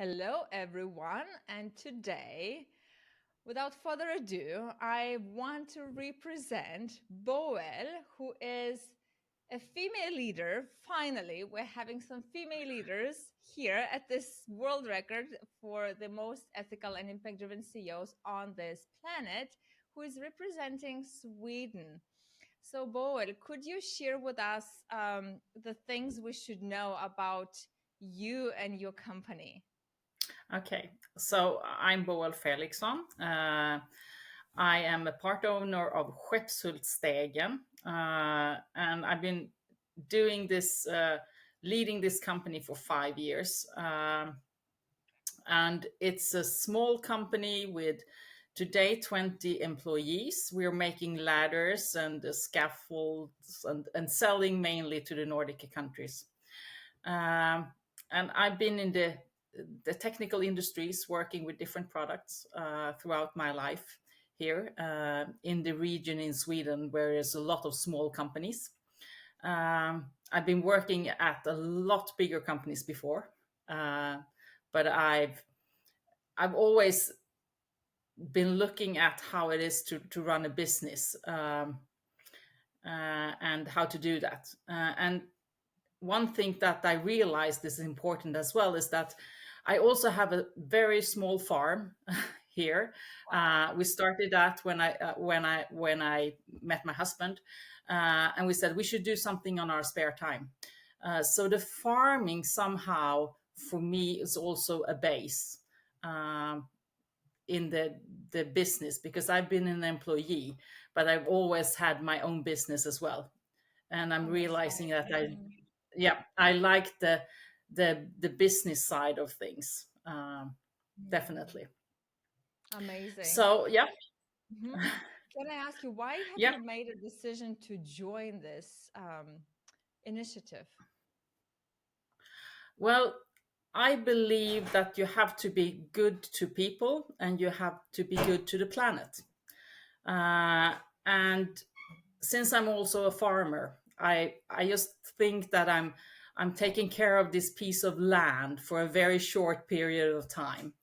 Hello, everyone. And today, without further ado, I want to represent Boel, who is a female leader. Finally, we're having some female leaders here at this world record for the most ethical and impact driven CEOs on this planet, who is representing Sweden. So, Boel, could you share with us the things we should know about you and your company? Okay, so I'm Boel Felixson. I am a part owner of Skeppshultstegen, and I've been doing this, leading this company for 5 years. And it's a small company with today 20 employees. We're making ladders and scaffolds and selling mainly to the Nordic countries. And I've been in the technical industries working with different products throughout my life here in the region in Sweden where there's a lot of small companies. I've been working at a lot bigger companies before, but I've always been looking at how it is to run a business and how to do that. And one thing that I realized is important as well is that I also have a very small farm here. We started that when I met my husband, and we said we should do something on our spare time. So the farming somehow for me is also a base in the business because I've been an employee, but I've always had my own business as well, and I'm Oh, that's realizing that nice. I like the business side of things, Mm, definitely. amazing. So yeah, Mhm. Can I ask you, why have yeah. you made a decision to join this initiative? Well, I believe that you have to be good to people and you have to be good to the planet. And since I'm also a farmer, I just think that I'm taking care of this piece of land for a very short period of time.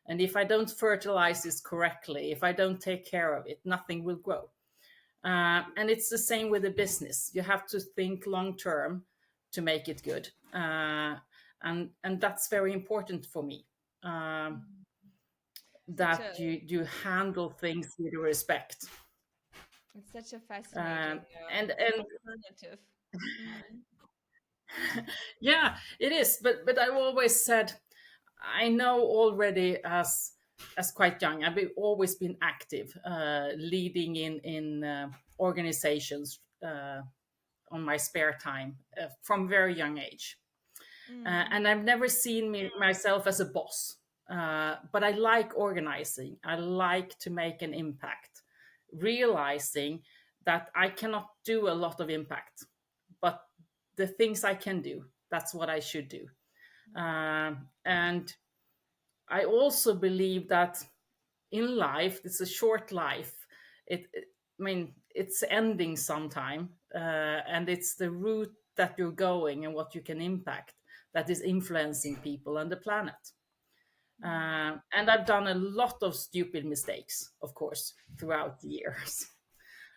And if I don't fertilize this correctly, if I don't take care of it, nothing will grow. And it's the same with the business. You have to think long term to make it good, and that's very important for me. Mm. Such a That you handle things with respect, it's such a fascinating and alternative. Mhm. yeah, it is. But I've always said I know already as quite young. Always been active, leading in organizations on my spare time from very young age. Mm. And I've never seen myself as a boss. But I like organizing. I like to make an impact, realizing that I cannot do a lot of impact, but the things I can do, that's what I should do. And I also believe that in life, it's a short life. I mean, it's ending sometime, and it's the route that you're going and what you can impact that is influencing people and the planet. And I've done a lot of stupid mistakes, of course, throughout the years.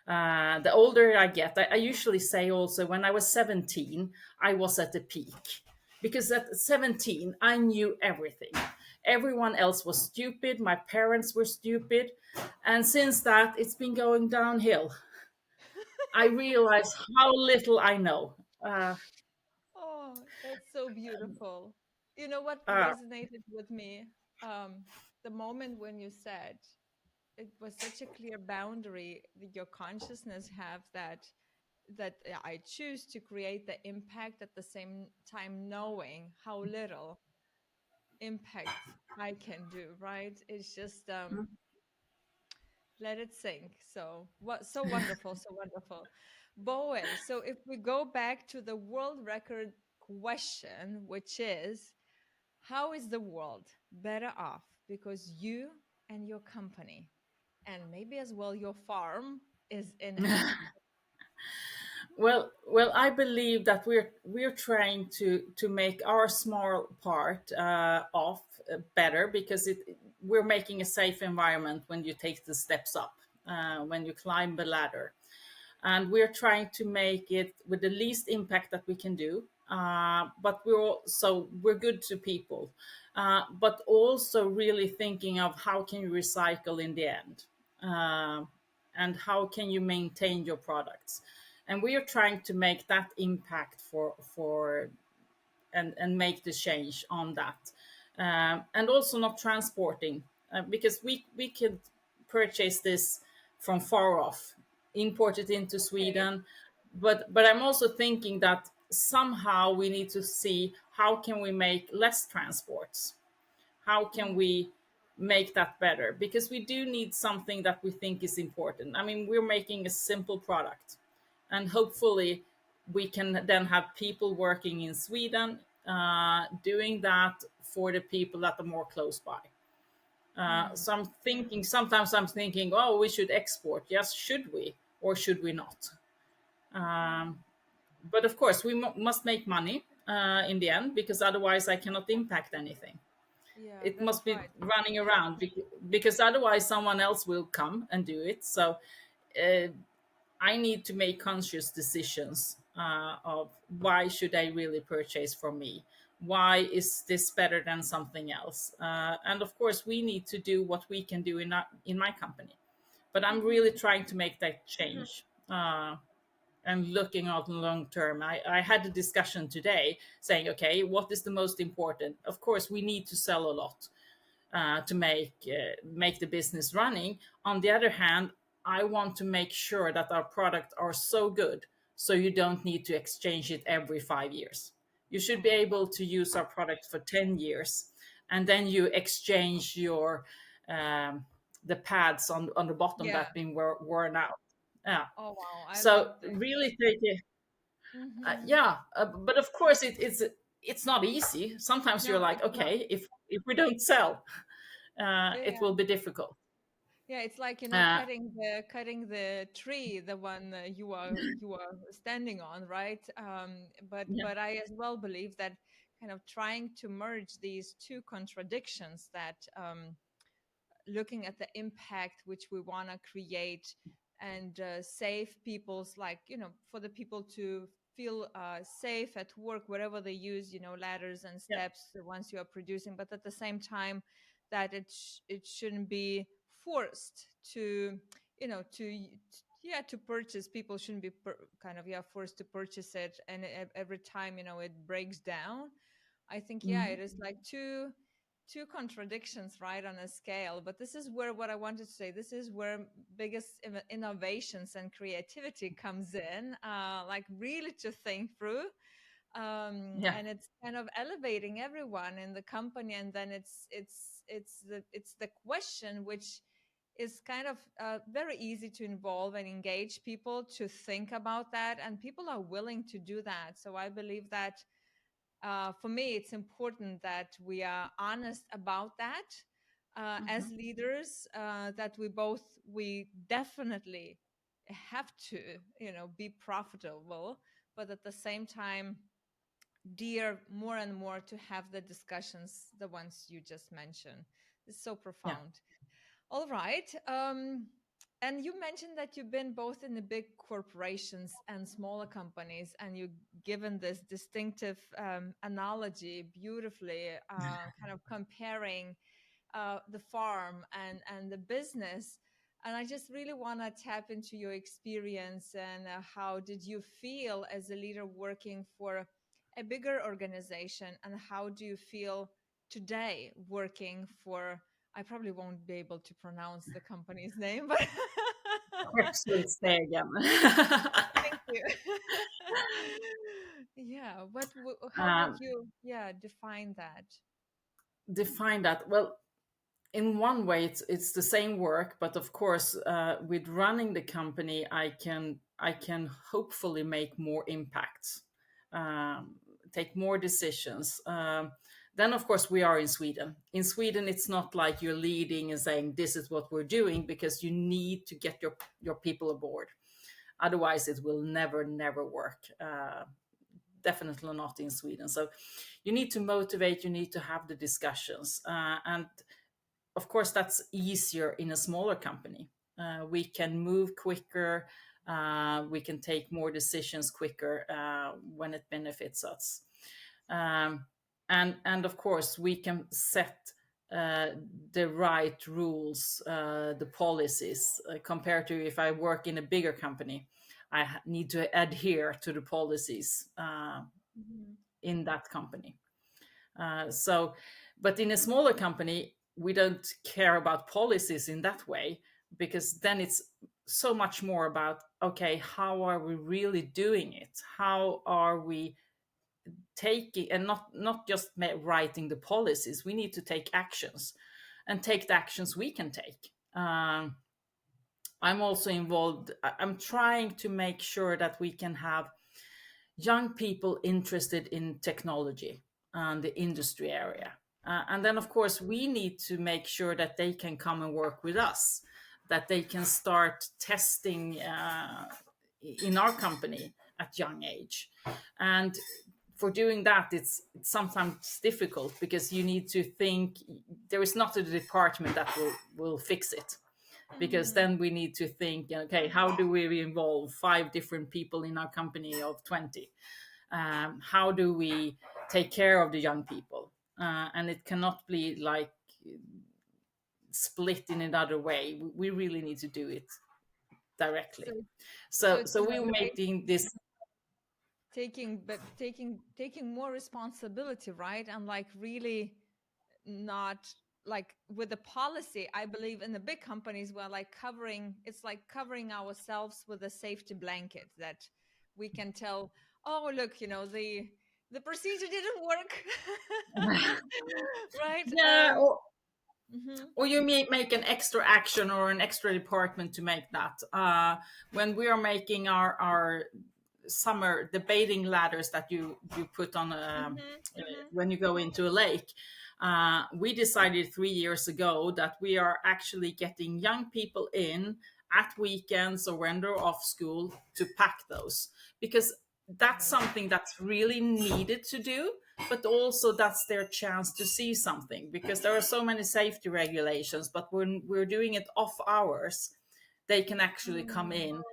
The older I get, I usually say also when I was 17, I was at the peak. Because at 17, I knew everything. Everyone else was stupid. My parents were stupid. And since that, it's been going downhill. I realize how little I know. Oh, that's so beautiful. You know what Uh, resonated with me? Um, the moment when you said it was such a clear boundary that your consciousness have that I choose to create the impact at the same time knowing how little impact I can do, right? It's just let it sink. So what so wonderful, so wonderful. Boel, so if we go back to the world record question, which is how is the world better off because you and your company and maybe as well your farm is in it? Well, I believe that we're trying to make our small part of better, because we're making a safe environment when you take the steps up, when you climb the ladder, and we're trying to make it with the least impact that we can do. But we're good to people, but also really thinking of how can you recycle in the end, uh, and how can you maintain your products, and we are trying to make that impact for and make the change on that. And also not transporting, because we could purchase this from far off, import it into Okay. Sweden, but I'm also thinking that somehow we need to see how can we make less transports, how can Mm, we make that better, because we do need something that we think is important. I mean, we're making a simple product, and hopefully we can then have people working in Sweden, doing that for the people that are more close by. mm, So I'm thinking, sometimes I'm thinking, oh, we should export. Yes, should we, or should we not? um, but of course we must make money in the end, because otherwise I cannot impact anything. yeah, It that's must be right. running around, because otherwise someone else will come and do it. So uh, I need to make conscious decisions of why should I really purchase from me, why is this better than something else, and of course we need to do what we can do in my company. But I'm really Hmm. trying to make that change, and looking out long term. I had a discussion today saying, okay, what is the most important? Of course we need to sell a lot, to make the business running. On the other hand, I want to make sure that our products are so good so you don't need to exchange it every 5 years. You should be Oh, able to use our product for 10 years, and then you exchange your um, the pads on the bottom yeah. that been worn out. Yeah. Oh, wow. I So love this. really take it. Hmm. Yeah, but of course it's not easy. Sometimes you're No, like, it's not. okay, if we don't sell, it Yeah. will be difficult. Yeah, it's like, Uh, cutting the tree, the one you are standing on, right? yeah, But I as well believe that kind of trying to merge these two contradictions, that looking at the impact which we want to create, and save people's, like, for the people to feel safe at work wherever they use, ladders and yeah, steps once you are producing, but at the same time that it shouldn't be forced to, yeah, to purchase. People shouldn't be kind of, yeah, forced to purchase it, and every time it breaks down. I think, yeah, mhm, it is like two contradictions, right, on a scale. But this is where, what I wanted to say, this is where biggest innovations and creativity comes in, like really to think through. yeah, And it's kind of elevating everyone in the company, and then it's the question which is kind of very easy to involve and engage people to think about that, and people are willing to do that. So I believe that, for me, it's important that we are honest about that, as mhm, leaders, that we definitely have to, be profitable, but at the same time, dear more and more to have the discussions, the ones you just mentioned. It's so yeah, profound. All right. And you mentioned that you've been both in the big corporations and smaller companies, and you've given this distinctive analogy beautifully, kind of comparing the farm and the business. And I just really want to tap into your experience, and how did you feel as a leader working for a bigger organization, and how do you feel today working for, I probably won't be able to pronounce the company's name, but Skeppshultstegen. thank you. Yeah, how would um, you, yeah, define that? define that. Well, in one way it's the same work, but of course with running the company I can hopefully make more impacts, um, take more decisions. Then of course we are in Sweden. It's not like you're leading and saying this is what we're doing, because you need to get your people aboard. Otherwise, it will never work. Definitely not in Sweden. So you need to motivate, you need to have the discussions. And of course, that's easier in a smaller company. We can move quicker, we can take more decisions quicker when it benefits us. Um, and of course, we can set uh, the right rules, the policies, compared to if I work in a bigger company. Need to adhere to the policies Mhm. in that company. So, but in a smaller company, we don't care about policies in that way, because then it's so much more about, okay, how are we really doing it? How are we taking, and not just writing the policies? We need to take actions, and take the actions we can take. I'm also involved. I'm trying to make sure that we can have young people interested in technology and the industry area. And then, of course, we need to make sure that they can come and work with us, that they can start testing in our company at young age. And for doing that, it's sometimes difficult, because you need to think there is not a department that will fix it, because Mhm. then we need to think, okay, how do we involve 5 different people in our company of 20? How do we take care of the young people? And it cannot be like split in another way. We really need to do it So, directly. so So it's in we a were way making this. taking more responsibility, right? And like really not like with the policy. I believe in the big companies where like covering, it's like covering ourselves with a safety blanket that we can tell, oh look, the procedure didn't work. Right. Yeah, Mhm. or you may make an extra action or an extra department to make that. When we are making our summer debating ladders that you put on Mhm. Mhm. when you go into a lake, we decided 3 years ago that we are actually getting young people in at weekends or when they're off school to pack those, because that's Right. something that's really needed to do, but also that's their chance to see something, because there are so many safety regulations, but when we're doing it off hours, they can actually come Mm. in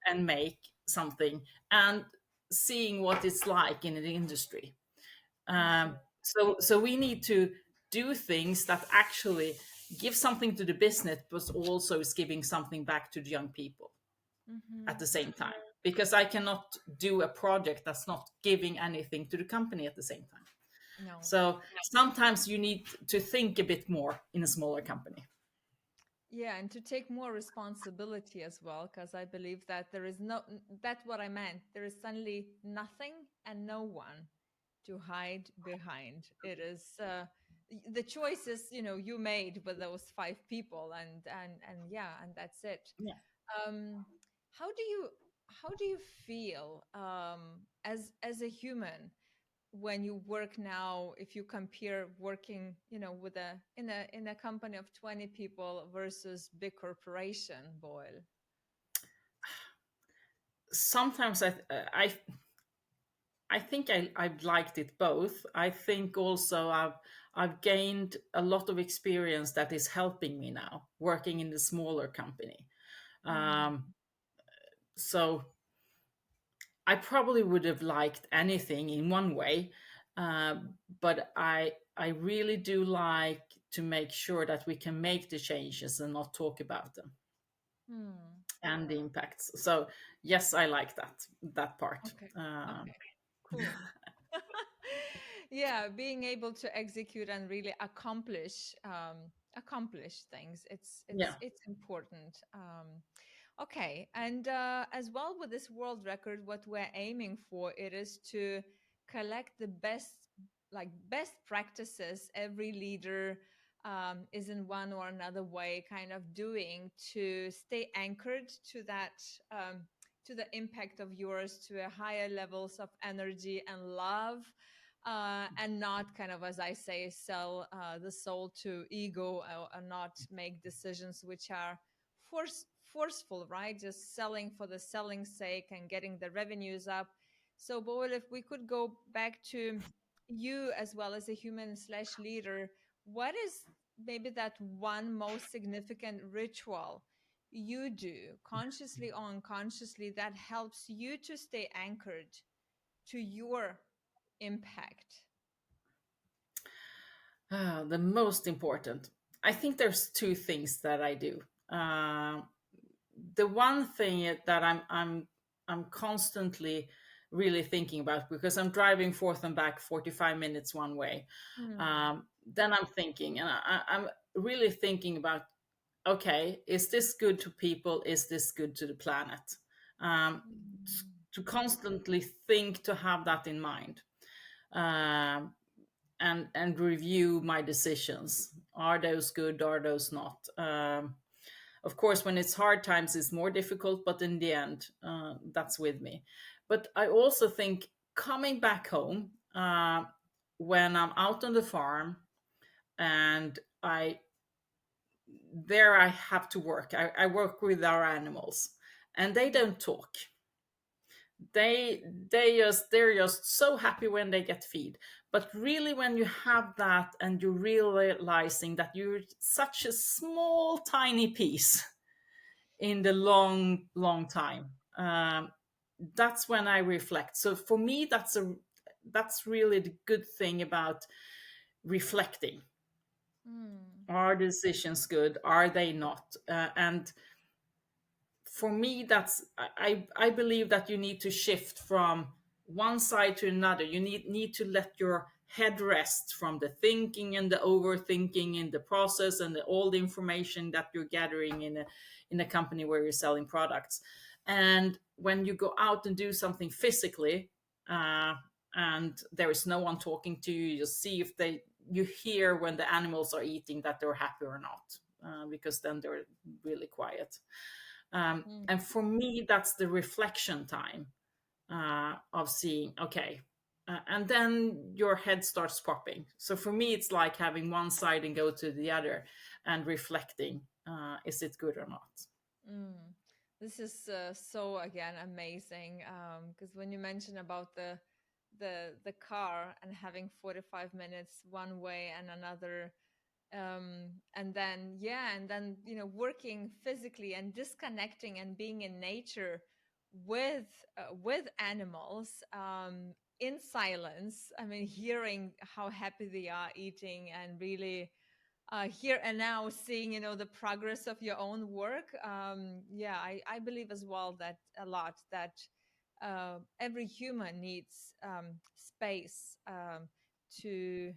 and make something, and seeing what it's like in the industry. I see. So we need to do things that actually give something to the business, but also is giving something back to the young people at Mhm. the same time. Because I cannot do a project that's not giving anything to the company at the same time. No. So sometimes you need to think a bit more in a smaller company. Yeah, and to take more responsibility as well, because I believe that there is that's what I meant. There is suddenly nothing and no one to hide behind. It is the choices, you made with those 5 people, and yeah, and that's it. Yeah. Um, how do you feel as a human when you work now, if you compare working with a company of 20 people versus big corporation, Boel? Sometimes I I think I've liked it both. I think also I've gained a lot of experience that is helping me now working in the smaller company. Mm, Um, so I probably would have liked anything in one way, uh, but I really do like to make sure that we can make the changes and not talk about them mm. and the impacts. So yes, I like that part. Okay, okay, cool. Yeah, being able to execute and really accomplish things, Yeah. it's important. Okay, and as well with this world record, what we're aiming for, it is to collect the best practices every leader is in one or another way kind of doing to stay anchored to that, to the impact of yours, to a higher levels of energy and love, and not kind of, as I say, sell the soul to ego, or not make decisions which are forceful, right? Just selling for the selling's sake and getting the revenues up. So, Boel, if we could go back to you as well as a human slash leader, what is maybe that one most significant ritual you do consciously or unconsciously that helps you to stay anchored to your impact? The most important. I think there's two things that I do. Uh, the one thing that I'm constantly really thinking about, because I'm driving forth and back 45 minutes one way. Hmm. Then I'm thinking, and I'm really thinking about, okay, is this good to people? Is this good to the planet? Um, to constantly think, to have that in mind. Um, and review my decisions. Are those good? Are those not? Of course, when it's hard times, it's more difficult, but in the end, that's with me. But I also think coming back home, when I'm out on the farm and I have to work. I work with our animals, and they don't talk. They're just so happy when they get feed. But really, when you have that and you're realizing that you're such a small tiny piece in the long time, that's when I reflect. So for me, that's really the good thing about reflecting. Hmm. Are decisions good? Are they not? And for me, that's I believe that you need to shift from one side to another. You need to let your head rest from the thinking and the overthinking in the process and all the information that you're gathering in a company where you're selling products. And when you go out and do something physically, uh, and there is no one talking to you, you just see if you hear when the animals are eating that they're happy or not, because then they're really quiet. Hmm. And for me, that's the reflection time, of seeing, okay, and then your head starts popping. So for me, it's like having one side and go to the other and reflecting, is it good or not? Mm. This is so again amazing because when you mention about the car and having 45 minutes one way and another, and then yeah, and then working physically and disconnecting and being in nature with with animals, in silence. I mean, hearing how happy they are eating and really here and now seeing the progress of your own work. Yeah, I believe as well that a lot that every human needs space to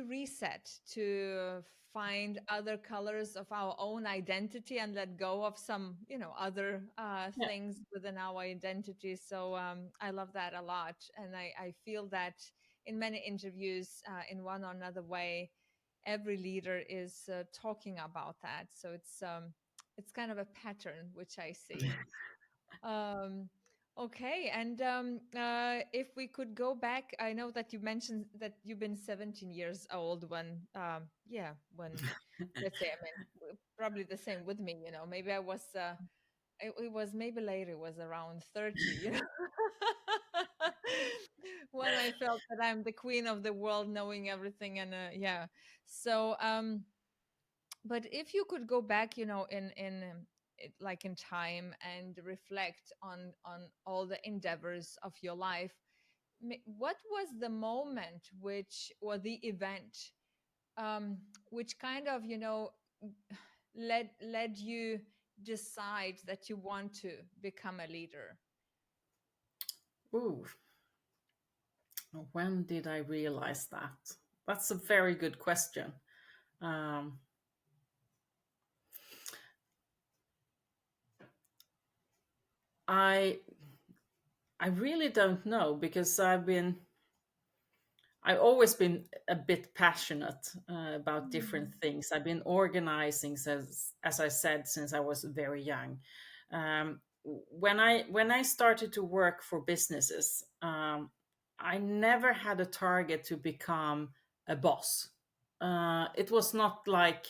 reset, to find other colors of our own identity and let go of some other Yeah. things within our identity. So I love that a lot, and I feel that in many interviews, in one or another way, every leader is talking about that. So it's kind of a pattern which I see. Um, okay, and if we could go back, I know that you mentioned that you've been 17 years old when, yeah, when, let's say, I mean, probably the same with me. Maybe I was, it was maybe later, it was around 30, when I felt that I'm the queen of the world, knowing everything, and yeah. So, but if you could go back like in time and reflect on all the endeavors of your life, what was the moment which or the event which kind of led you decide that you want to become a leader? Ooh, when did I realize that? That's a very good question. um, i I really don't know, because I've always been a bit passionate, about different Mm. things. I've been organizing, as I said, since I was very young. When I started to work for businesses, I never had a target to become a boss. It was not like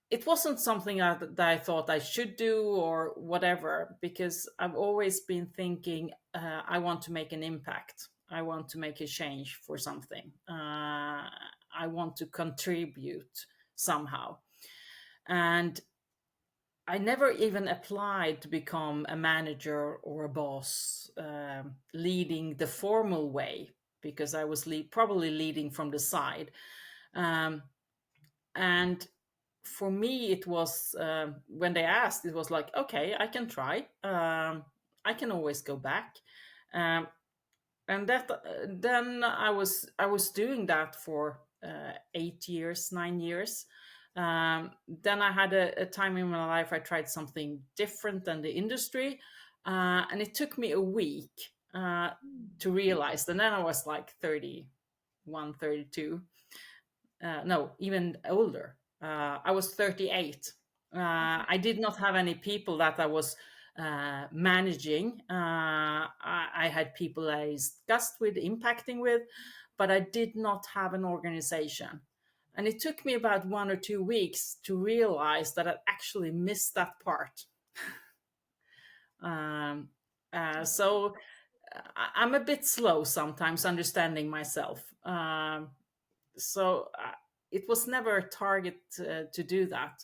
it wasn't something that I thought I should do or whatever, because I've always been thinking, I want to make an impact. I want to make a change for something. I want to contribute somehow. And I never even applied to become a manager or a boss, leading the formal way, because I was probably leading from the side. Um, and for me, it was when they asked, it was like, okay, I can try. I can always go back. Um, and that then I was doing that for 8 years, 9 years. Then I had a time in my life I tried something different than the industry, and it took me a week to realize. And then I was like 31, 32. No, even older. I was 38. Okay. I did not have any people that I was managing. I had people I discussed with, impacting with, but I did not have an organization. And it took me about 1 or 2 weeks to realize that I actually missed that part. Um, Okay. so I'm a bit slow sometimes understanding myself. So it was never a target to do that.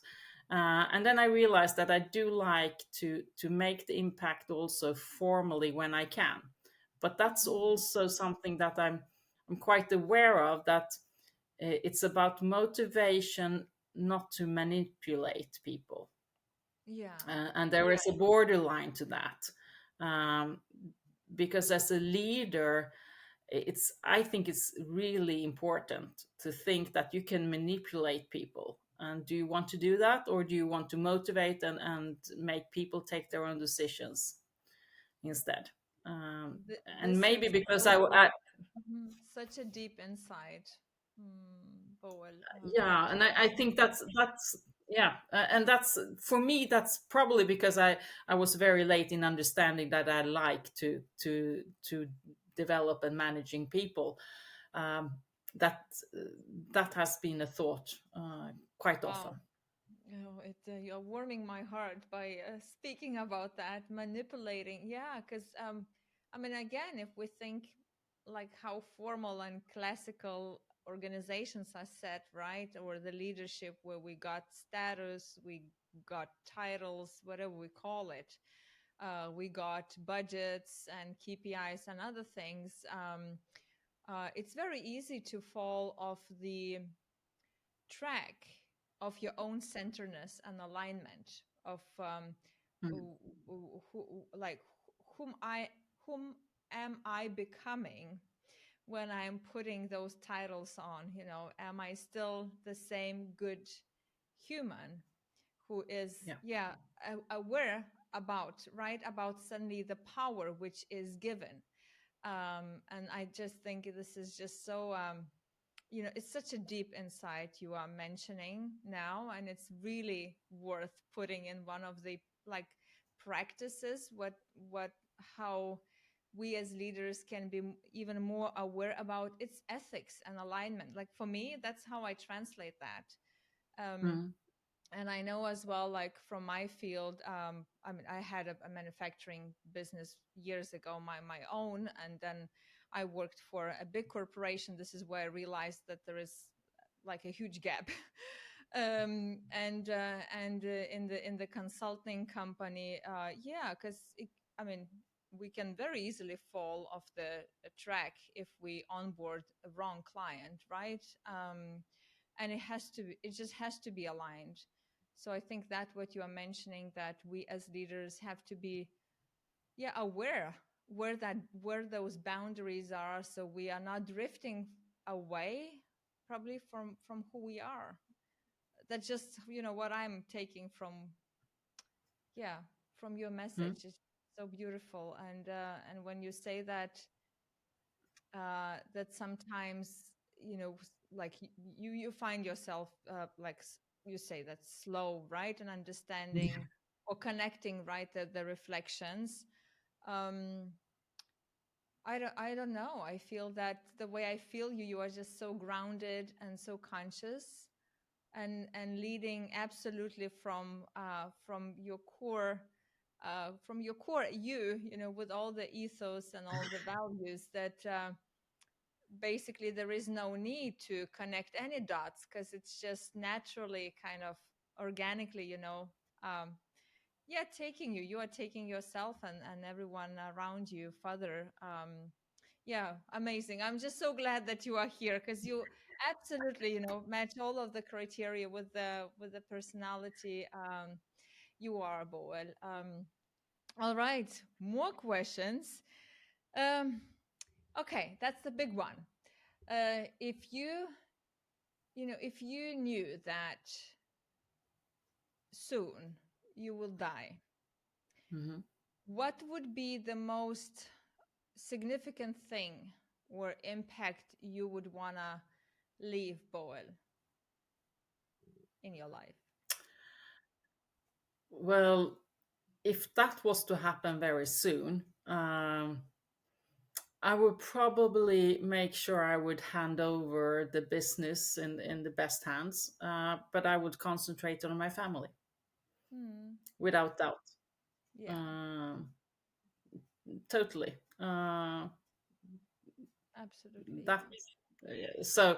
And then I realized that I do like to make the impact also formally when I can. But that's Mm. also something that I'm quite aware of, that it's about motivation, not to manipulate people. Yeah. And there is a borderline to that. Um, because as a leader, it's I think it's really important to think that you can manipulate people. And do you want to do that, or do you want to motivate and make people take their own decisions instead? um, and This maybe is because so such a deep insight, Boel. yeah, and I think that's yeah, and that's for me, that's probably because I was very late in understanding that I like to develop and managing people. um, that that has been a thought quite often. Wow. You're warming my heart by speaking about that, manipulating. Yeah, because I mean, again, if we think like how formal and classical organizations are set, right, or the leadership where we got status, we got titles, whatever we call it, we got budgets and KPIs and other things. It's very easy to fall off the track of your own centeredness and alignment of Mm. like whom I whom am I becoming when I'm putting those titles on? You know, am I still the same good human who is, Yeah. yeah, aware about, right, about suddenly the power which is given? And I just think this is just so you know, it's such a deep insight you are mentioning now, and it's really worth putting in one of the like practices, what how we as leaders can be even more aware about its ethics and alignment. Like for me, that's how I translate that. Mm. And I know as well, like from my field, I mean, I had a manufacturing business years ago, my own, and then I worked for a big corporation. This is where I realized that there is like a huge gap. In the consulting company, yeah, because I mean, we can very easily fall off the track if we onboard a wrong client, right? And it just has to be aligned. So I think that what you are mentioning, that we as leaders have to be, yeah, aware where those boundaries are, so we are not drifting away probably from who we are. That's just, you know, what I'm taking from, yeah, from your Mm. message. It's so beautiful. And when you say that that sometimes, you know, like you find yourself like you say that slow, right, and Yeah. understanding or connecting, right, the reflections. um I don't know, I feel that the way I feel you, you are just so grounded and so conscious. and leading absolutely from your core you know, with all the ethos and all the values that basically there is no need to connect any dots, because it's just naturally kind of organically, you know, um, yeah, taking you are taking yourself and everyone around you further. Yeah, amazing. I'm just so glad that you are here, because you absolutely, you know, match all of the criteria with the personality you are, Boel. All right, more questions. um okay, that's the big one. If you, you know, if you knew that soon you will die, Mhm. what would be the most significant thing or impact you would want to leave, Boel, in your life? Well, if that was to happen very soon, I would probably make sure I would hand over the business in the best hands, but I would concentrate on my family Hmm. without doubt. Yeah, Um, totally. absolutely. That so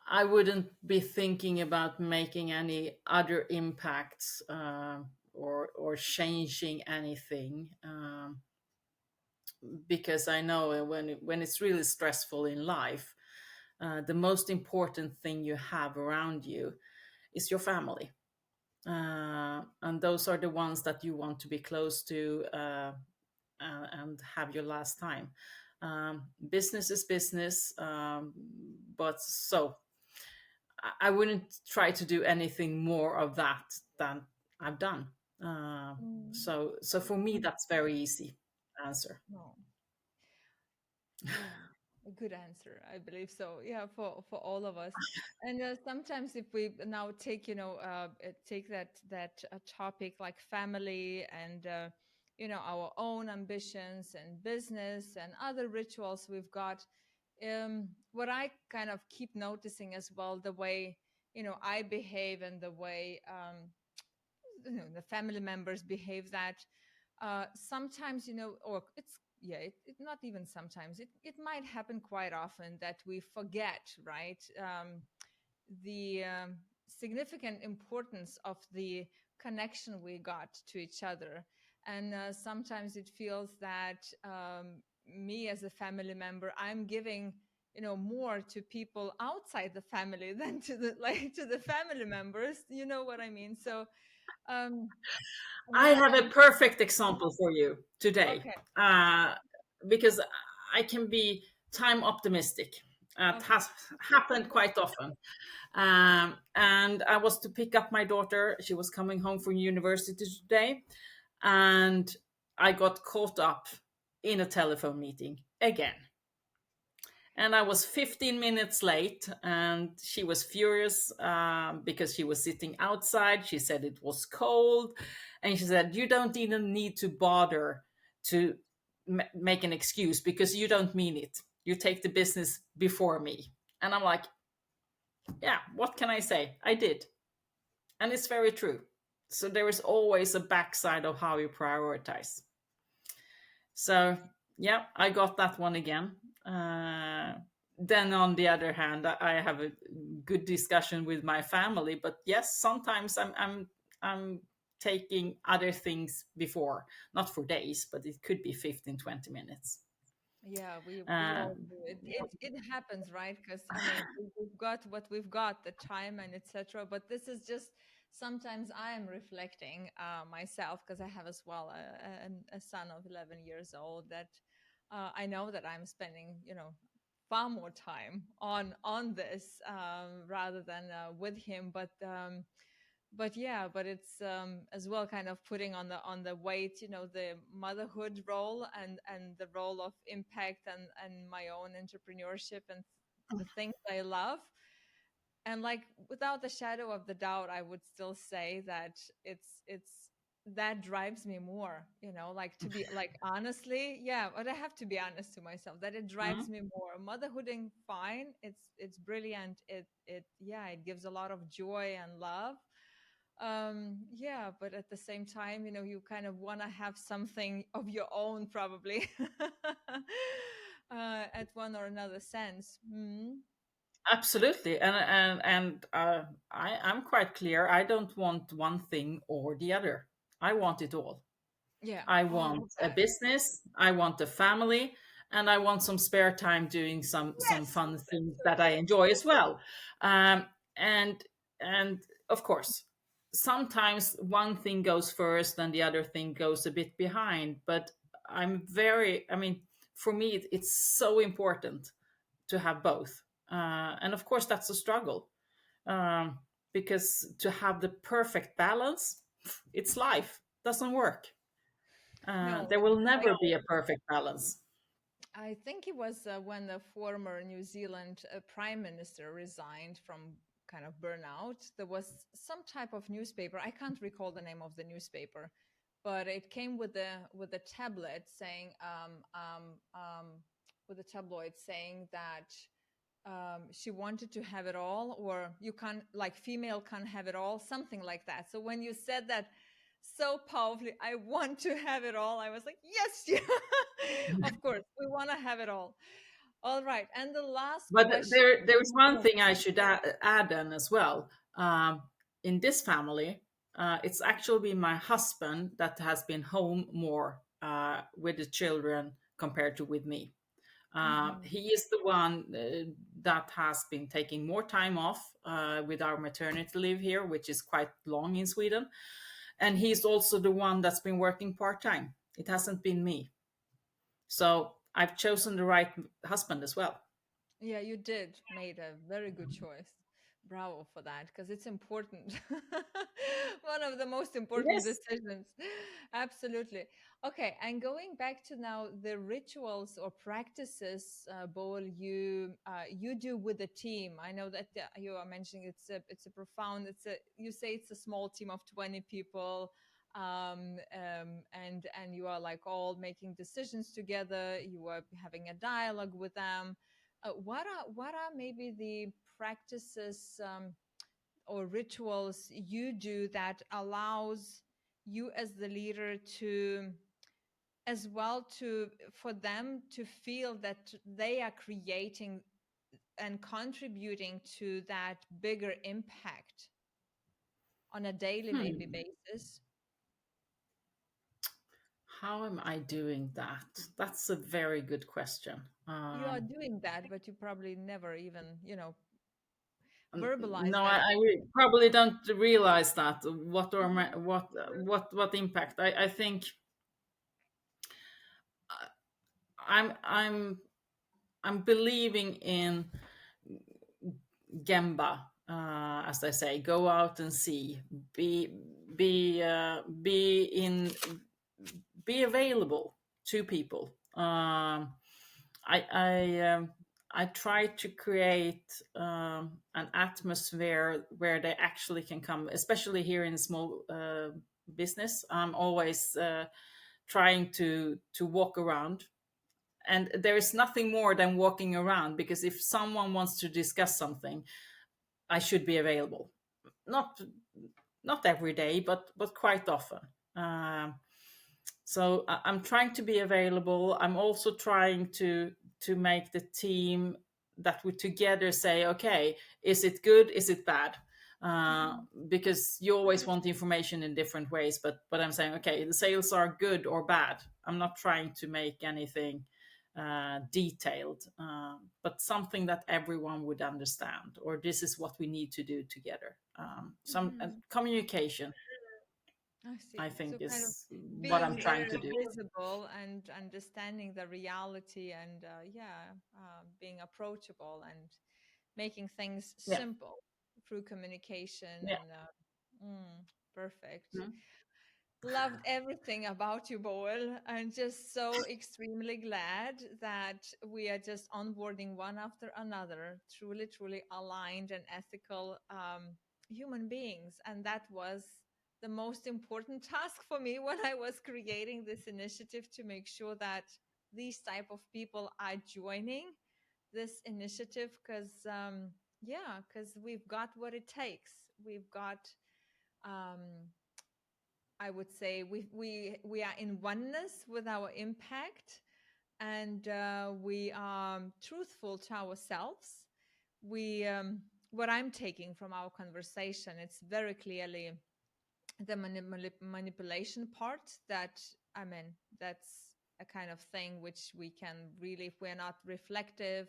I wouldn't be thinking about making any other impacts, or changing anything, because I know when it's really stressful in life, the most important thing you have around you is your family, and those are the ones that you want to be close to, and have your last time. Business is business, but so I wouldn't try to do anything more of that than I've done. Uh, Mm. so for me, that's very easy answer. No. Yeah, a good answer. I believe so. Yeah, for all of us. And sometimes if we now take, you know, take that topic like family and you know, our own ambitions and business and other rituals we've got. What I kind of keep noticing as well, the way, you know, I behave and the way you know, the family members behave, that sometimes, you know, or it's, yeah, not even sometimes, it might happen quite often that we forget, right, the significant importance of the connection we got to each other. And sometimes it feels that me as a family member, I'm giving, you know, more to people outside the family than to the like to the family members, you know what I mean? So um I when have I a perfect example for you today, okay, uh, because I can be time optimistic. It okay, has happened quite often. And I was to pick up my daughter. She was coming home from university today, and I got caught up in a telephone meeting again. And I was 15 minutes late, and she was furious, because she was sitting outside. She said it was cold, and she said, "You don't even need to bother to make an excuse because you don't mean it. You take the business before me." And I'm like, "Yeah, what can I say? I did." And it's very true. So there is always a backside of how you prioritize. So yeah, I got that one again. Uh, then on the other hand, I have a good discussion with my family. But yes, sometimes I'm taking other things before, not for days, but it could be 15-20 minutes. yeah, we Uh, all do it. It happens, right? Because I mean, we've got what we've got, the time and etc. But this is just sometimes I am reflecting myself, because I have as well a son of 11 years old, that I know that I'm spending, you know, far more time on this rather than with him. But yeah, but it's as well kind of putting on the weight, you know, the motherhood role and the role of impact and my own entrepreneurship and the things I love. And like, without the shadow of the doubt, I would still say that it's that drives me more, like to be like honestly, yeah, but I have to be honest to myself that it drives Mhm. me more. Motherhooding, fine, it's brilliant. It yeah, it gives a lot of joy and love. Yeah, but at the same time, you kind of want to have something of your own, probably, at one or another sense. Absolutely, I'm quite clear. I don't want one thing or the other. I want it all. Yeah. I Oh, I want love a that. business, I want a family, and I want some spare time doing some Yes. fun things that I enjoy as well. Um, and and of course, sometimes one thing goes first and the other thing goes a bit behind. But I mean, for me, it's so important to have both. And of course, that's a struggle, um, because to have the perfect balance, it's life doesn't work. No, There will I never be a perfect balance. I think it was when the former New Zealand prime minister resigned from kind of burnout. There was some type of newspaper. I can't recall the name of the newspaper, but it came with a tablet saying with a tabloid saying that she wanted to have it all, or you can't, like, female can't have it all, something like that. So when you said that so powerfully, I want to have it all, I was like, yes, yeah. Of course we want to have it all right. And the last But question. there's one thing I should add then as well. In this family, it's actually been my husband that has been home more with the children compared to with me. Mhm. He is the one that has been taking more time off with our maternity leave here, which is quite long in Sweden. And he's also the one that's been working part time. It hasn't been me. So I've chosen the right husband as well. Yeah, you did made a very good choice. Bravo for that, because it's important. One of the most important Yes. decisions. Absolutely. Okay, and going back to now the rituals or practices, Boel, you do with the team. I know that you are mentioning it's a profound. You say it's a small team of 20 people, and you are like all making decisions together. You are having a dialogue with them. What are maybe the practices, or rituals you do that allows you as the leader to, as well, to for them to feel that they are creating and contributing to that bigger impact on a daily maybe Hmm. basis? How am I doing that? That's a very good question. You are doing that, but you probably never even verbalize No, that. I probably don't realize that. What or Mhm. what impact? I think I'm I'm believing in Gemba, as I say, go out and see, be be in, be available to people. I I try to create an atmosphere where they actually can come, especially here in small business. I'm always trying to walk around, and there is nothing more than walking around, because if someone wants to discuss something, I should be available. Not not every day, but quite often. Um, so I'm trying to be available. I'm also trying to make the team that we together say, okay, is it good? Is it bad? Mhm. Because you always want information in different ways. But I'm saying, okay, the sales are good or bad. I'm not trying to make anything detailed, but something that everyone would understand, or this is what we need to do together. Some Mhm. communication, I see. I think, So kind of is what I'm being trying there to do. visible and understanding the reality, and yeah, being approachable and making things Yeah. simple through communication Yeah. and perfect. Mhm. Loved everything about you, Boel, and just so extremely glad that we are just onboarding one after another, truly, truly aligned and ethical human beings. And that was the most important task for me when I was creating this initiative, to make sure that these type of people are joining this initiative, because yeah, because we've got what it takes. We've got, um, I would say, we are in oneness with our impact, and we are truthful to ourselves. We What I'm taking from our conversation, it's very clearly the manipulation part. That, I mean, that's a kind of thing which we can really, if we're not reflective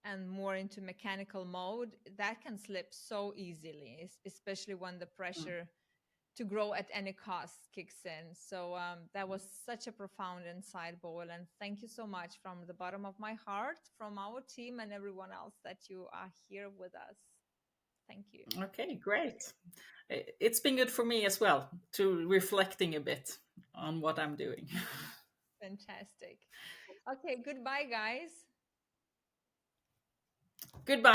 and more into mechanical mode, that can slip so easily, especially when the Mm. pressure to grow at any cost kicks in. So that was such a profound insight, Boel, and thank you so much from the bottom of my heart, from our team and everyone else that you are here with us. Thank you. Okay, great. It's been good for me as well to reflecting a bit on what I'm doing. Fantastic. Okay, goodbye, guys. Goodbye.